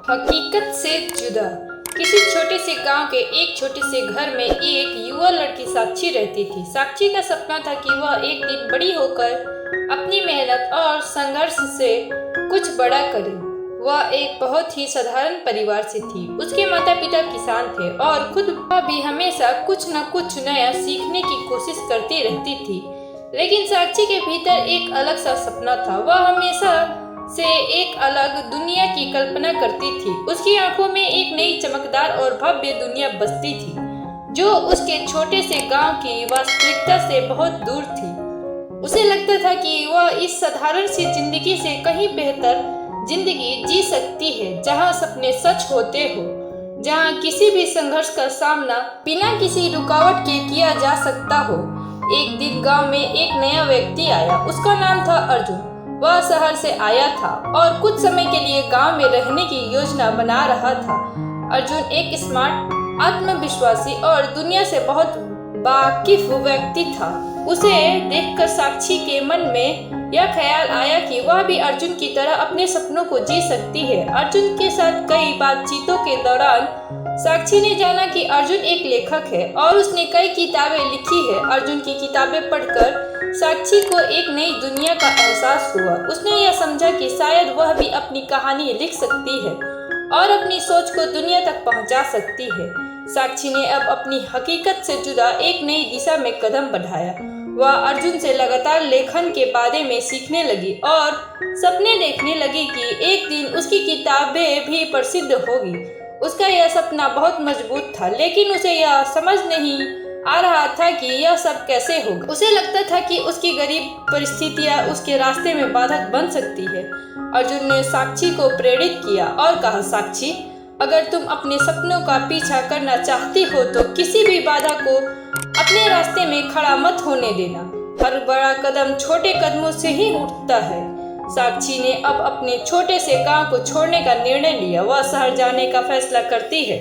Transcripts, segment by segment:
हकीकत से जुदा। किसी छोटे से गांव के एक छोटे से घर में एक युवा लड़की साक्षी रहती थी। साक्षी का सपना था कि वह एक दिन बड़ी होकर अपनी मेहनत और संघर्ष से कुछ बड़ा करे। वह एक बहुत ही साधारण परिवार से थी। उसके माता पिता किसान थे और खुद वह भी हमेशा कुछ न कुछ नया सीखने की कोशिश करती रहती थी। लेकिन साक्षी के भीतर एक अलग सा सपना था। वह हमेशा से एक अलग दुनिया की कल्पना करती थी। उसकी आंखों में एक नई चमकदार और भव्य दुनिया बसती थी, जो उसके छोटे से गांव की वास्तविकता से बहुत दूर थी। उसे लगता था कि वह इस साधारण सी जिंदगी से कहीं बेहतर जिंदगी जी सकती है, जहां सपने सच होते हो, जहां किसी भी संघर्ष का सामना बिना किसी रुकावट के किया जा सकता हो। एक दिन गांव में एक नया व्यक्ति आया। उसका नाम था अर्जुन। वह शहर से आया था और कुछ समय के लिए गांव में रहने की योजना बना रहा था। अर्जुन एक स्मार्ट, आत्मविश्वासी और दुनिया से बहुत वाकिफ व्यक्ति था। उसे देखकर साक्षी के मन में यह ख्याल आया कि वह भी अर्जुन की तरह अपने सपनों को जी सकती है। अर्जुन के साथ कई बातचीतों के दौरान साक्षी ने जाना कि अर्जुन एक लेखक है और उसने कई किताबें लिखी है। अर्जुन की किताबें पढ़कर साक्षी को एक नई दुनिया का एहसास हुआ। उसने यह समझा कि शायद वह भी अपनी कहानी लिख सकती है और अपनी सोच को दुनिया तक पहुंचा सकती है। साक्षी ने अब अपनी हकीकत से जुदा एक नई दिशा में कदम बढ़ाया। वह अर्जुन से लगातार लेखन के बारे में सीखने लगी और सपने देखने लगी कि एक दिन उसकी किताबें भी प्रसिद्ध होगी। उसका यह सपना बहुत मजबूत था, लेकिन उसे यह समझ नहीं आ रहा था कि यह सब कैसे होगा। उसे लगता था कि उसकी गरीब परिस्थितियां उसके रास्ते में बाधक बन सकती है। अर्जुन ने साक्षी को प्रेरित किया और कहा, साक्षी, अगर तुम अपने सपनों का पीछा करना चाहती हो तो किसी भी बाधा को अपने रास्ते में खड़ा मत होने देना। हर बड़ा कदम छोटे कदमों से ही उठता है। साक्षी ने अब अपने छोटे से गांव को छोड़ने का निर्णय लिया। वह शहर जाने का फैसला करती है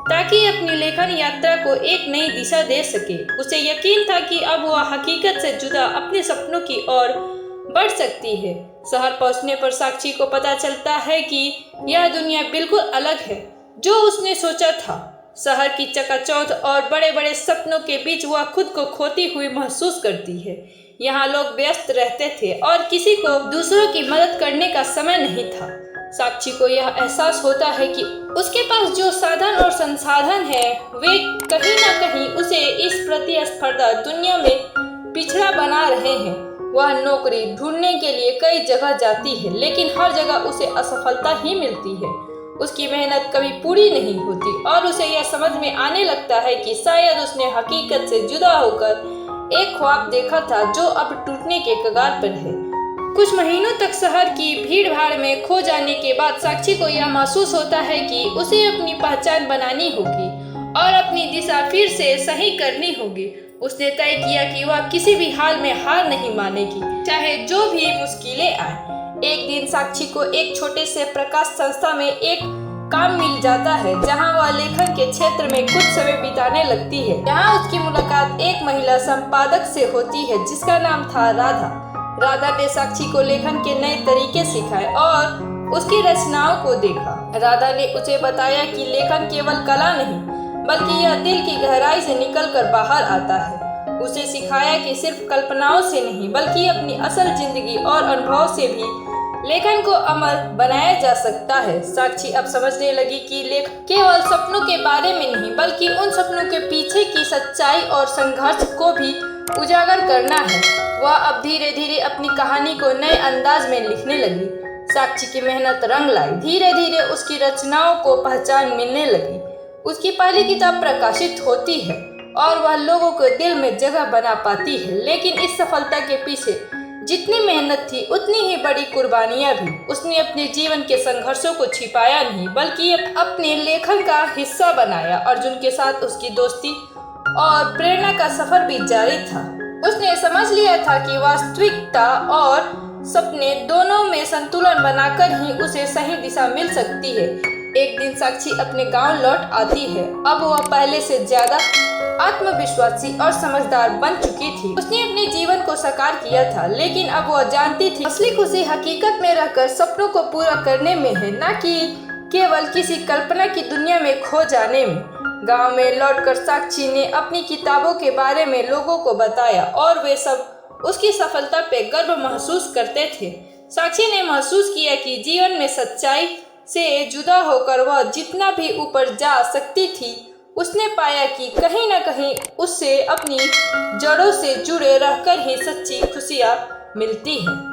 ताकि अपनी लेखन यात्रा को एक नई दिशा दे सके। उसे यकीन था कि अब वह हकीकत से जुदा अपने सपनों की ओर बढ़ सकती है। शहर पहुंचने पर साक्षी को पता चलता है कि यह दुनिया बिल्कुल अलग है जो उसने सोचा था। शहर की चकाचौंध और बड़े बड़े सपनों के बीच वह खुद को खोती हुई महसूस करती है। यहाँ लोग व्यस्त रहते थे और किसी को दूसरों की मदद करने का समय नहीं था। साक्षी को यह एहसास होता है कि उसके पास जो साधन और संसाधन है वे कहीं न कहीं उसे इस प्रतिस्पर्धा दुनिया में पिछड़ा बना रहे हैं। वह नौकरी ढूंढने के लिए कई जगह जाती है, लेकिन हर जगह उसे असफलता ही मिलती है। उसकी मेहनत कभी पूरी नहीं होती और उसे यह समझ में आने लगता है कि शायद उसने हकीकत से जुदा होकर एक ख्वाब देखा था जो अब टूटने के कगार पर है। कुछ महीनों तक शहर की भीड़ भाड़ में खो जाने के बाद साक्षी को यह महसूस होता है कि उसे अपनी पहचान बनानी होगी और अपनी दिशा फिर से सही करनी होगी। उसने तय किया कि वह किसी भी हाल में हार नहीं मानेगी, चाहे जो भी मुश्किलें आए। एक दिन साक्षी को एक छोटे से प्रकाश संस्था में एक काम मिल जाता है, जहां वह लेखन के क्षेत्र में कुछ समय बिताने लगती है। यहाँ उसकी मुलाकात एक महिला संपादक से होती है जिसका नाम था राधा। राधा ने साक्षी को लेखन के नए तरीके सिखाए और उसकी रचनाओं को देखा। राधा ने उसे बताया कि लेखन केवल कला नहीं, बल्कि यह दिल की गहराई से निकलकर बाहर आता है। उसे सिखाया कि सिर्फ कल्पनाओं से नहीं, बल्कि अपनी असल जिंदगी और अनुभव से भी लेखन को अमर बनाया जा सकता है। साक्षी अब समझने लगी कि लेखन केवल सपनों के बारे में नहीं, बल्कि उन सपनों के पीछे की सच्चाई और संघर्ष को भी उजागर करना है। वह अब धीरे धीरे अपनी कहानी को नए अंदाज में लिखने लगी। साक्षी की मेहनत रंग लाई। धीरे धीरे उसकी रचनाओं को पहचान मिलने लगी। उसकी पहली किताब प्रकाशित होती है और वह लोगों के दिल में जगह बना पाती है। लेकिन इस सफलता के पीछे जितनी मेहनत थी, उतनी ही बड़ी कुर्बानियां भी। उसने अपने जीवन के संघर्षों को छिपाया नहीं, बल्कि अपने लेखन का हिस्सा बनाया। अर्जुन के साथ उसकी दोस्ती और प्रेरणा का सफर भी जारी था। उसने समझ लिया था कि वास्तविकता और सपने दोनों में संतुलन बनाकर ही उसे सही दिशा मिल सकती है। एक दिन साक्षी अपने गांव लौट आती है। अब वह पहले से ज्यादा आत्मविश्वासी और समझदार बन चुकी थी। उसने अपने जीवन को साकार किया था, लेकिन अब वह जानती थी असली खुशी हकीकत में रहकर सपनों को पूरा करने में है, न कि केवल किसी कल्पना की दुनिया में खो जाने में। गांव में लौटकर साक्षी ने अपनी किताबों के बारे में लोगों को बताया और वे सब उसकी सफलता पे गर्व महसूस करते थे। साक्षी ने महसूस किया कि जीवन में सच्चाई से जुदा होकर वह जितना भी ऊपर जा सकती थी, उसने पाया कि कहीं न कहीं उससे अपनी जड़ों से जुड़े रहकर ही सच्ची खुशियाँ मिलती हैं।